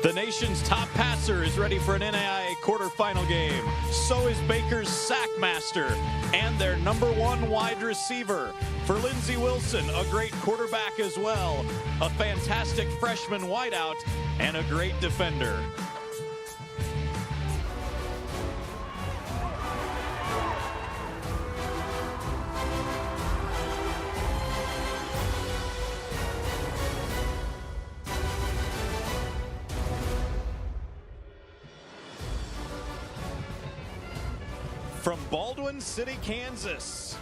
The nation's top passer is ready for an NAIA quarterfinal game. So is Baker's sack master and their #1 wide receiver. For Lindsey Wilson, a great quarterback as well, a fantastic freshman wideout, and a great defender. From Baldwin City, Kansas,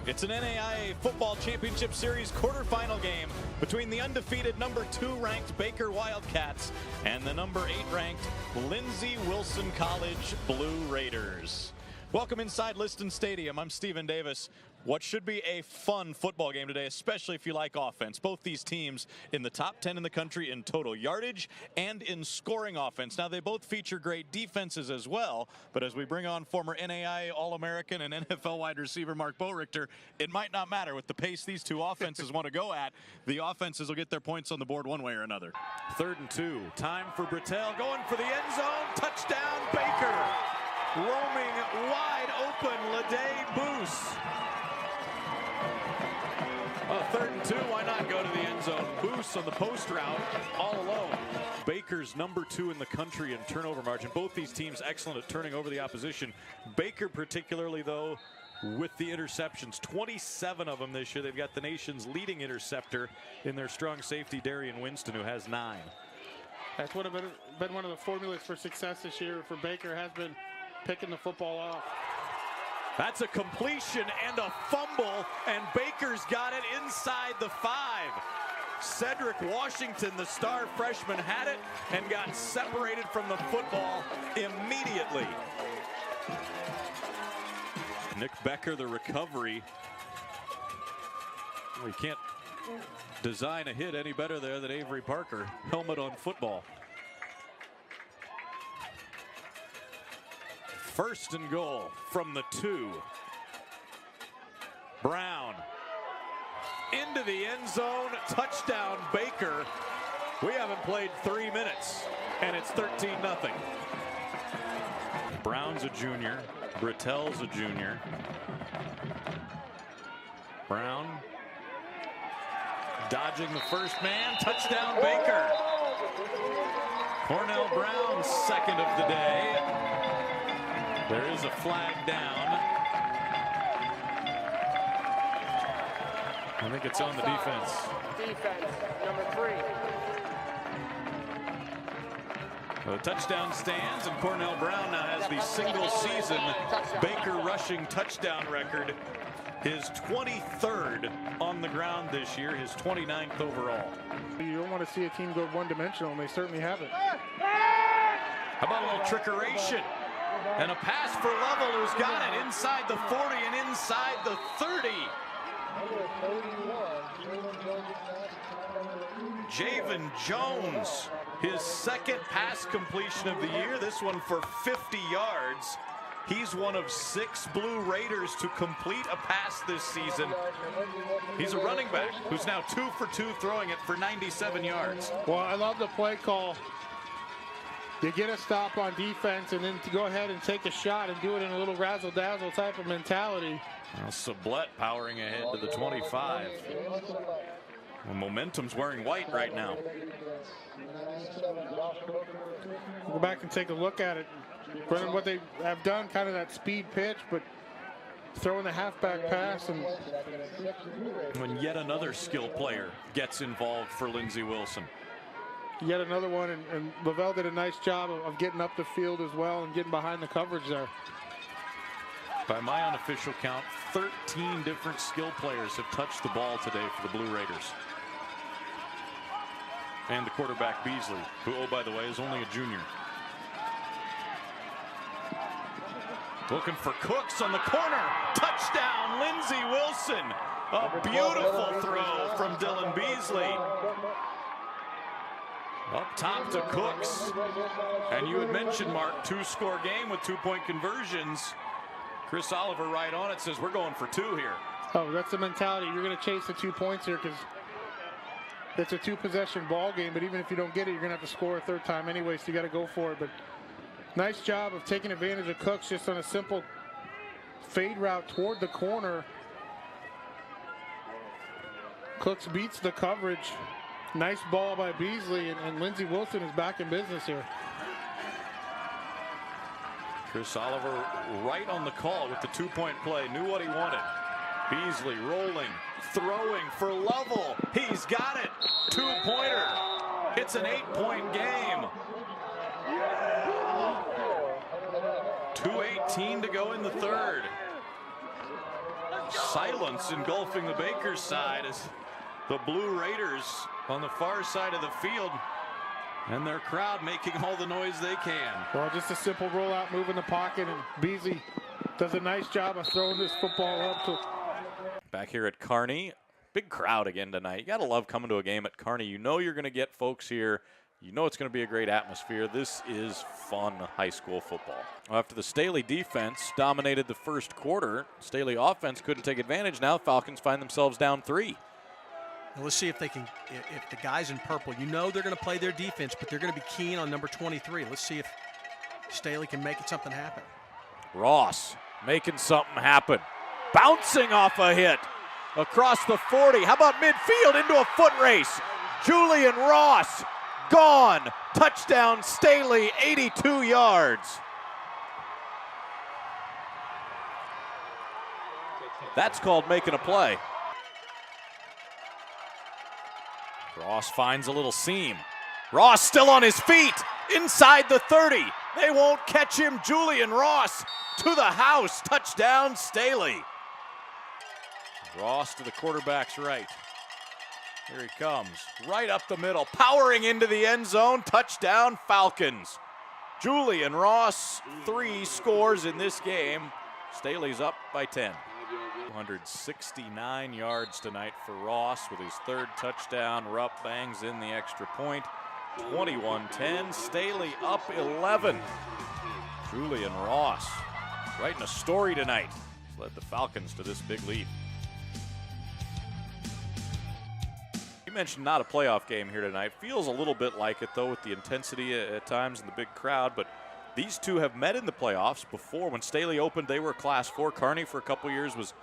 it's an NAIA Football Championship Series quarterfinal game between the undefeated #2 ranked Baker Wildcats and the #8 ranked Lindsey Wilson College Blue Raiders. Welcome inside Liston Stadium. I'm Stephen Davis. What should be a fun football game today, especially if you like offense. Both these teams in the top 10 in the country in total yardage and in scoring offense. Now, they both feature great defenses as well, but as we bring on former NAIA All-American and NFL wide receiver Mark Boerichter, it might not matter with the pace these two offenses want to go at. The offenses will get their points on the board one way or another. 3rd and 2. Time for Britell going for the end zone. Touchdown, Baker. Roaming wide open, Ladae Boose. 3rd and 2, why not go to the end zone? Boose on the post route, all alone. Baker's #2 in the country in turnover margin. Both these teams excellent at turning over the opposition. Baker particularly, though, with the interceptions, 27 of them this year. They've got the nation's leading interceptor in their strong safety, Darian Winston, who has 9. That's what have been one of the formulas for success this year for Baker, has been picking the football off. That's a completion and a fumble, and Baker's got it inside the 5. Cedric Washington, the star freshman, had it and got separated from the football immediately. Nick Becker, the recovery. We can't design a hit any better there than Avery Parker. Helmet on football. 1st and goal from the 2. Brown into the end zone. Touchdown, Baker. We haven't played 3 minutes, and it's 13-0. Brown's a junior. Britell's a junior. Brown dodging the first man. Touchdown, Baker. Cornell Brown's 2nd of the day. There is a flag down. I think it's on the defense. Defense, #3. The touchdown stands, and Cornell Brown now has the single-season Baker rushing touchdown record. His 23rd on the ground this year, his 29th overall. You don't want to see a team go one-dimensional, and they certainly haven't. How about a little trickeration? And a pass for Lovell, who's got it inside the 40 and inside the 30. Javen Jones, his 2nd pass completion of the year, this one for 50 yards. He's one of 6 Blue Raiders to complete a pass this season. He's a running back who's now 2 for 2 throwing it for 97 yards. Well, I love the play call. You get a stop on defense and then to go ahead and take a shot and do it in a little razzle-dazzle type of mentality. Well, Sublette powering ahead to the 25. Well, momentum's wearing white right now. Go back and take a look at it. Running what they have done, kind of that speed pitch, but throwing the halfback pass. And when yet another skill player gets involved for Lindsey Wilson. Yet another one, and Lavelle did a nice job of getting up the field as well and getting behind the coverage there. By my unofficial count, 13 different skill players have touched the ball today for the Blue Raiders. And the quarterback Beasley, who, oh, by the way, is only a junior. Looking for Cooks on the corner. Touchdown, Lindsey Wilson. A beautiful throw from Dylan Beasley. Up top to Cooks. And you had mentioned, Mark, 2-score game with 2-point conversions. Chris Oliver right on it says we're going for 2 here. Oh, that's the mentality. You're going to chase the 2 points here because it's a two-possession ball game, but even if you don't get it, you're going to have to score a third time anyway, so you got to go for it. But nice job of taking advantage of Cooks just on a simple fade route toward the corner. Cooks beats the coverage. Nice ball by Beasley, and Lindsey Wilson is back in business here. Chris Oliver right on the call with the two-point play. Knew what he wanted. Beasley rolling, throwing for Lovell. He's got it. Two-pointer. It's an 8-point game. 2:18 to go in the third. Silence engulfing the Bakers side as the Blue Raiders on the far side of the field, and their crowd making all the noise they can. Well, just a simple rollout move in the pocket, and Beasley does a nice job of throwing this football up to. Back here at Kearney, big crowd again tonight. You gotta love coming to a game at Kearney. You know you're gonna get folks here. You know it's going to be a great atmosphere. This is fun high school football. After the Staley defense dominated the first quarter, Staley offense couldn't take advantage. Now Falcons find themselves down 3. And let's see if they can, if the guys in purple, you know they're going to play their defense, but they're going to be keen on number 23. Let's see if Staley can make something happen. Ross making something happen. Bouncing off a hit across the 40. How about midfield into a foot race? Julian Ross gone. Touchdown Staley, 82 yards. That's called making a play. Ross finds a little seam. Ross still on his feet inside the 30. They won't catch him. Julian Ross to the house. Touchdown Staley. Ross to the quarterback's right. Here he comes, right up the middle, powering into the end zone. Touchdown Falcons. Julian Ross, 3 scores in this game. Staley's up by 10. 269 yards tonight for Ross with his 3rd touchdown. Rupp bangs in the extra point. 21-10, Staley up 11. Julian Ross writing a story tonight. Led the Falcons to this big lead. You mentioned not a playoff game here tonight. Feels a little bit like it, though, with the intensity at times and the big crowd. But these two have met in the playoffs before. When Staley opened, they were Class 4. Kearney, for a couple years, was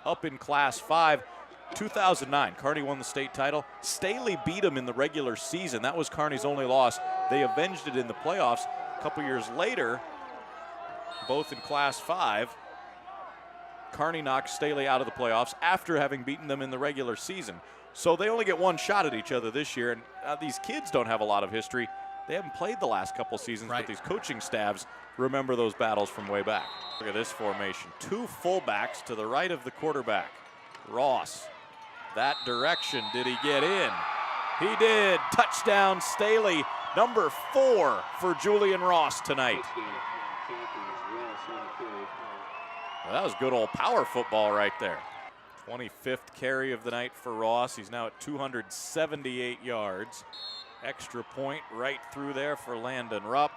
up in Class 5. 2009, Kearney won the state title. Staley beat them in the regular season. That was Kearney's only loss. They avenged it in the playoffs. A couple years later, both in Class 5, Kearney knocked Staley out of the playoffs after having beaten them in the regular season. So they only get one shot at each other this year, and these kids don't have a lot of history. They haven't played the last couple seasons, right. But these coaching staffs remember those battles from way back. Look at this formation. 2 fullbacks to the right of the quarterback. Ross, that direction. Did he get in? He did. Touchdown Staley, number 4 for Julian Ross tonight. Well, that was good old power football right there. 25th carry of the night for Ross. He's now at 278 yards. Extra point right through there for Landon Rupp.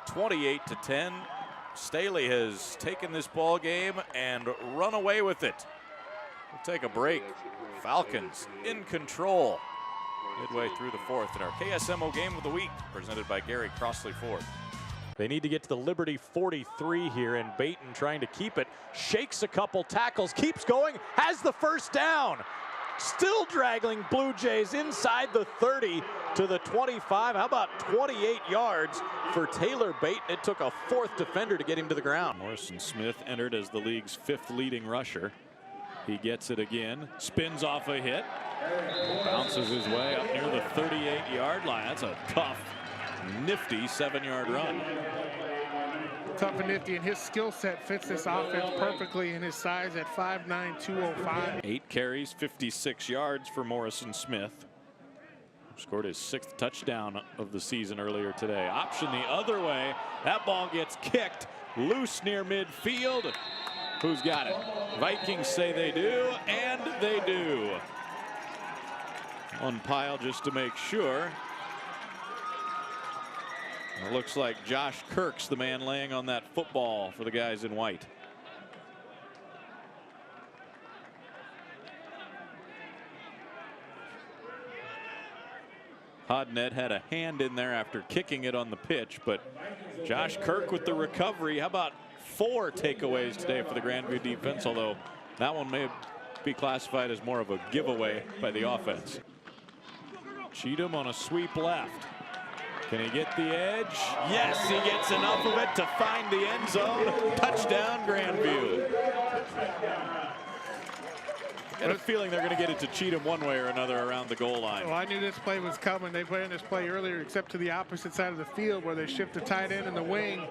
28-10. Staley has taken this ball game and run away with it. We'll take a break. Falcons in control midway through the 4th in our KSMO Game of the Week, presented by Gary Crossley Ford. They need to get to the Liberty 43 here, and Baton trying to keep it. Shakes a couple tackles, keeps going, has the first down. Still dragging Blue Jays inside the 30 to the 25. How about 28 yards for Taylor Baton? It took a 4th defender to get him to the ground. Morrison Smith entered as the league's 5th leading rusher. He gets it again, spins off a hit, bounces his way up near the 38-yard line. That's a tough, nifty 7-yard run. Tough and nifty, and his skill set fits this offense perfectly in his size at 5'9", 205. 8 carries, 56 yards for Morrison Smith. Scored his 6th touchdown of the season earlier today. Option the other way. That ball gets kicked loose near midfield. Who's got it? Vikings say they do, and they do. On pile just to make sure. It looks like Josh Kirk's the man laying on that football for the guys in white. Hodnett had a hand in there after kicking it on the pitch, but Josh Kirk with the recovery. How about 4 takeaways today for the Grandview defense, although that one may be classified as more of a giveaway by the offense. Cheatham on a sweep left. Can he get the edge? Yes, he gets enough of it to find the end zone. Touchdown, Grandview. I got a feeling they're going to get it to Cheatham one way or another around the goal line. Well, I knew this play was coming. They played this play earlier, except to the opposite side of the field where they shift the tight end and the wing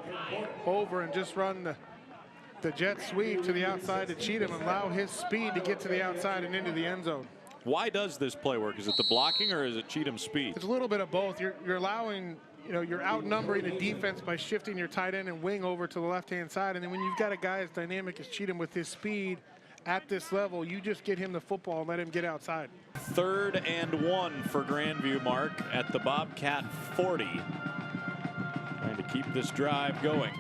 over and just run the jet sweep to the outside to Cheatham and allow his speed to get to the outside and into the end zone. Why does this play work? Is it the blocking or is it Cheatham's speed? It's a little bit of both. You're allowing, you're outnumbering the defense by shifting your tight end and wing over to the left-hand side. And then when you've got a guy as dynamic as Cheatham with his speed at this level, you just get him the football and let him get outside. 3rd and 1 for Grandview, Mark, at the Bobcat 40. Trying to keep this drive going.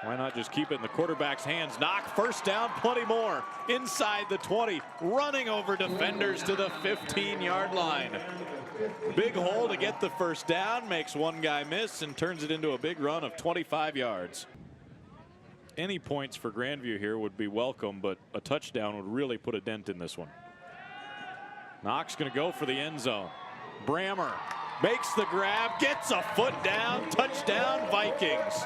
Why not just keep it in the quarterback's hands? Knock, first down, plenty more. Inside the 20, running over defenders to the 15-yard line. Big hole to get the first down, makes one guy miss and turns it into a big run of 25 yards. Any points for Grandview here would be welcome, but a touchdown would really put a dent in this one. Knox going to go for the end zone. Brammer makes the grab, gets a foot down, touchdown Vikings.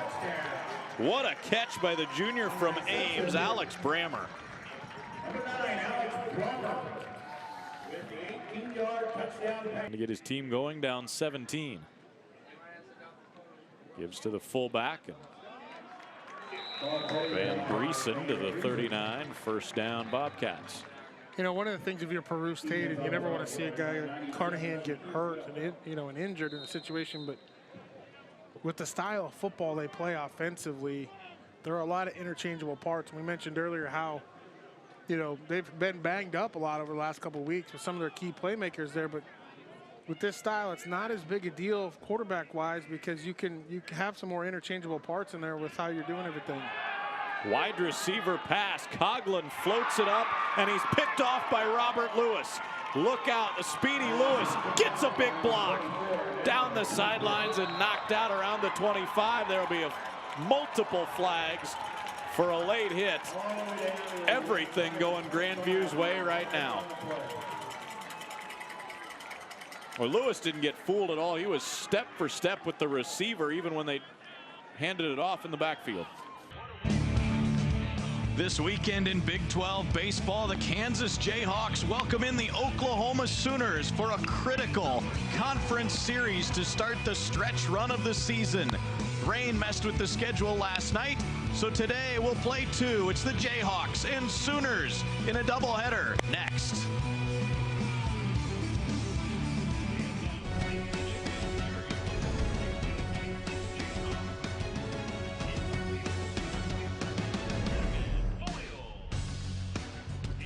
What a catch by the junior from Ames, Alex Brammer. To get his team going, down 17. Gives to the fullback. And Van Greason to the 39, first down Bobcats. One of the things if you're Peru State, and you never want to see a guy like Carnahan get hurt and and injured in a situation, but with the style of football they play offensively, there are a lot of interchangeable parts. We mentioned earlier how, they've been banged up a lot over the last couple of weeks with some of their key playmakers there, but with this style, it's not as big a deal quarterback-wise because you can have some more interchangeable parts in there with how you're doing everything. Wide receiver pass. Coughlin floats it up, and he's picked off by Robert Lewis. Look out, the speedy Lewis gets a big block. Down the sidelines and knocked out around the 25. There will be multiple flags for a late hit. Everything going Grandview's way right now. Well, Lewis didn't get fooled at all. He was step for step with the receiver even when they handed it off in the backfield. This weekend in Big 12 baseball, the Kansas Jayhawks welcome in the Oklahoma Sooners for a critical conference series to start the stretch run of the season. Rain messed with the schedule last night, so today we'll play 2. It's the Jayhawks and Sooners in a doubleheader next.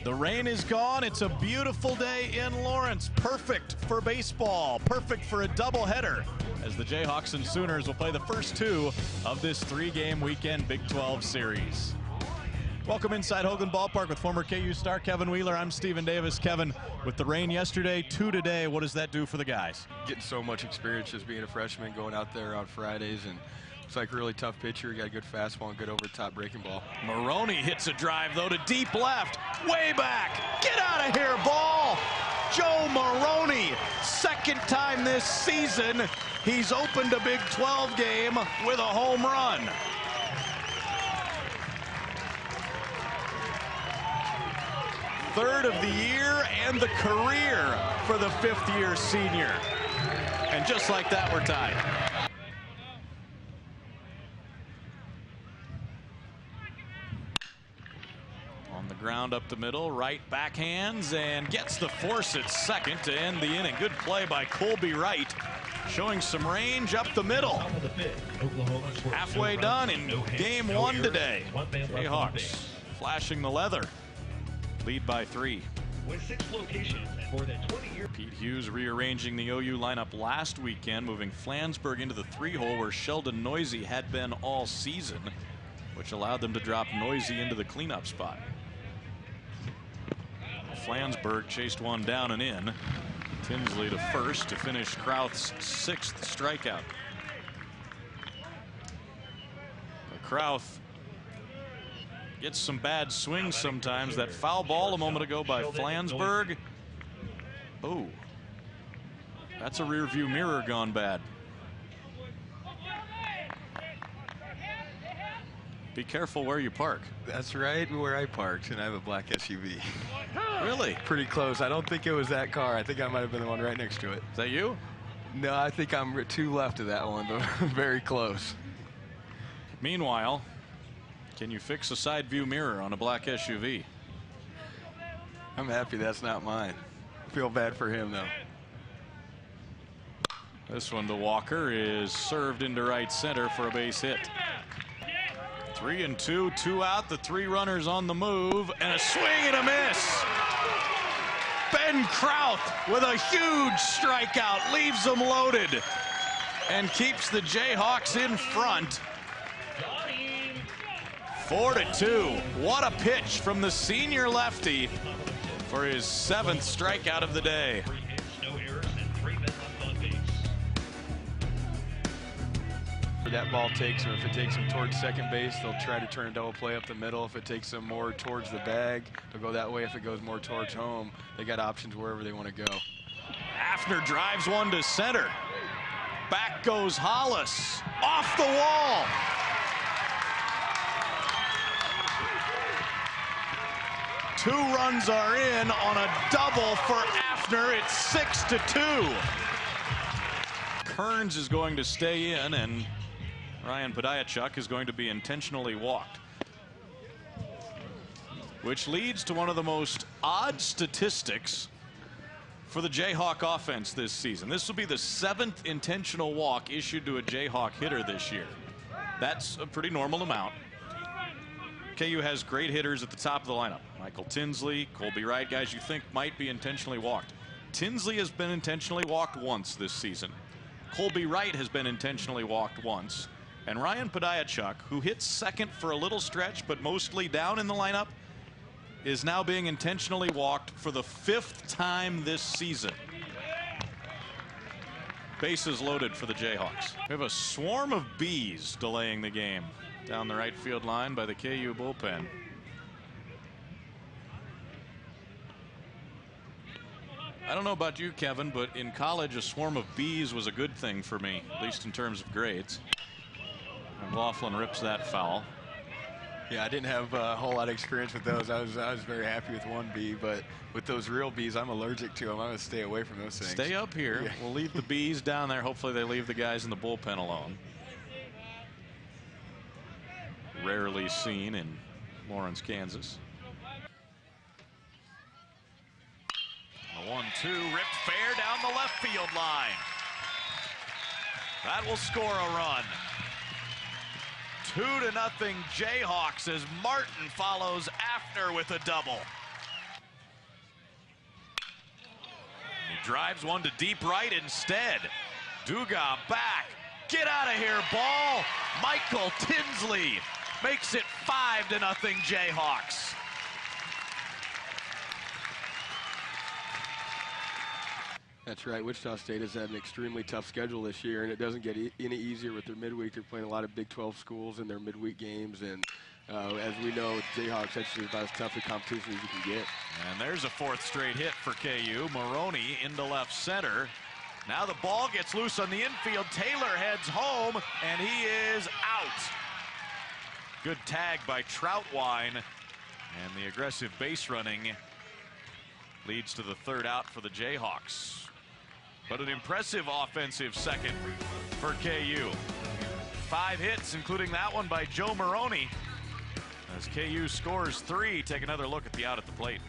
The rain is gone. It's a beautiful day in Lawrence. Perfect for baseball. Perfect for a doubleheader as the Jayhawks and Sooners will play the first 2 of this 3-game weekend Big 12 series. Welcome inside Hoagland Ballpark with former KU star Kevin Wheeler. I'm Stephen Davis. Kevin, with the rain yesterday, 2 today, what does that do for the guys? Getting so much experience just being a freshman, going out there on Fridays, and looks like a really tough pitcher. Got a good fastball and good over-the-top breaking ball. Maroney hits a drive, though, to deep left. Way back. Get out of here, ball. Joe Maroney, second time this season, he's opened a Big 12 game with a home run. Third of the year and the career for the 5th-year senior. And just like that, we're tied. On the ground up the middle, right backhands, and gets the force at second to end the inning. Good play by Colby Wright, showing some range up the middle. Halfway done in game 1 today. Jayhawks flashing the leather. Lead by 3. With 6 locations and more than 20 years. Pete Hughes rearranging the OU lineup last weekend, moving Flansburgh into the 3-hole where Sheldon Noisy had been all season, which allowed them to drop Noisy into the cleanup spot. Flansburgh chased one down and in. Tinsley to first to finish Krauth's 6th strikeout. Krauth gets some bad swings sometimes. That foul ball a moment ago by Flansburgh. Oh, that's a rear view mirror gone bad. Be careful where you park. That's right where I parked, and I have a black SUV. Really? Pretty close. I don't think it was that car. I think I might have been the one right next to it. Is that you? No, I think I'm 2 left of that one, but very close. Meanwhile, can you fix a side view mirror on a black SUV? I'm happy that's not mine. Feel bad for him, though. This one to Walker is served into right center for a base hit. 3-2, 2 out, the 3 runners on the move, and a swing and a miss. Ben Krauth with a huge strikeout leaves them loaded and keeps the Jayhawks in front. 4-2. What a pitch from the senior lefty for his 7th strikeout of the day. That ball takes him. If it takes him towards second base, they'll try to turn a double play up the middle. If it takes them more towards the bag, they'll go that way. If it goes more towards home, they got options wherever they want to go. Hafner drives one to center. Back goes Hollis. Off the wall. Two runs are in on a double for Hafner. It's 6-2. Kearns is going to stay in, and Ryan Padiachuk is going to be intentionally walked, which leads to one of the most odd statistics for the Jayhawk offense this season. This will be the 7th intentional walk issued to a Jayhawk hitter this year. That's a pretty normal amount. KU has great hitters at the top of the lineup. Michael Tinsley, Colby Wright, guys you think might be intentionally walked. Tinsley has been intentionally walked once this season. Colby Wright has been intentionally walked once. And Ryan Padiachuk, who hits second for a little stretch but mostly down in the lineup, is now being intentionally walked for the 5th time this season. Bases loaded for the Jayhawks. We have a swarm of bees delaying the game down the right field line by the KU bullpen. I don't know about you, Kevin, but in college a swarm of bees was a good thing for me, at least in terms of grades. McLaughlin rips that foul. Yeah, I didn't have a whole lot of experience with those. I was very happy with one bee, but with those real bees, I'm allergic to them. I'm going to stay away from those things. Stay up here. Yeah. We'll leave the bees down there. Hopefully they leave the guys in the bullpen alone. Rarely seen in Lawrence, Kansas. The 1-2 ripped fair down the left field line. That will score a run. 2-0 Jayhawks as Martin follows Hafner with a double. He drives one to deep right instead. Duga back. Get out of here, ball. Michael Tinsley makes it 5-0 Jayhawks. That's right. Wichita State has had an extremely tough schedule this year, and it doesn't get any easier with their midweek. They're playing a lot of Big 12 schools in their midweek games, and as we know, Jayhawks, that's about as tough a competition as you can get. And there's a 4th straight hit for KU. Maroney into left center. Now the ball gets loose on the infield. Taylor heads home, and he is out. Good tag by Troutwine, and the aggressive base running leads to the 3rd out for the Jayhawks. But an impressive offensive second for KU. 5 hits, including that one by Joe Maroney. As KU scores 3, take another look at the out at the plate.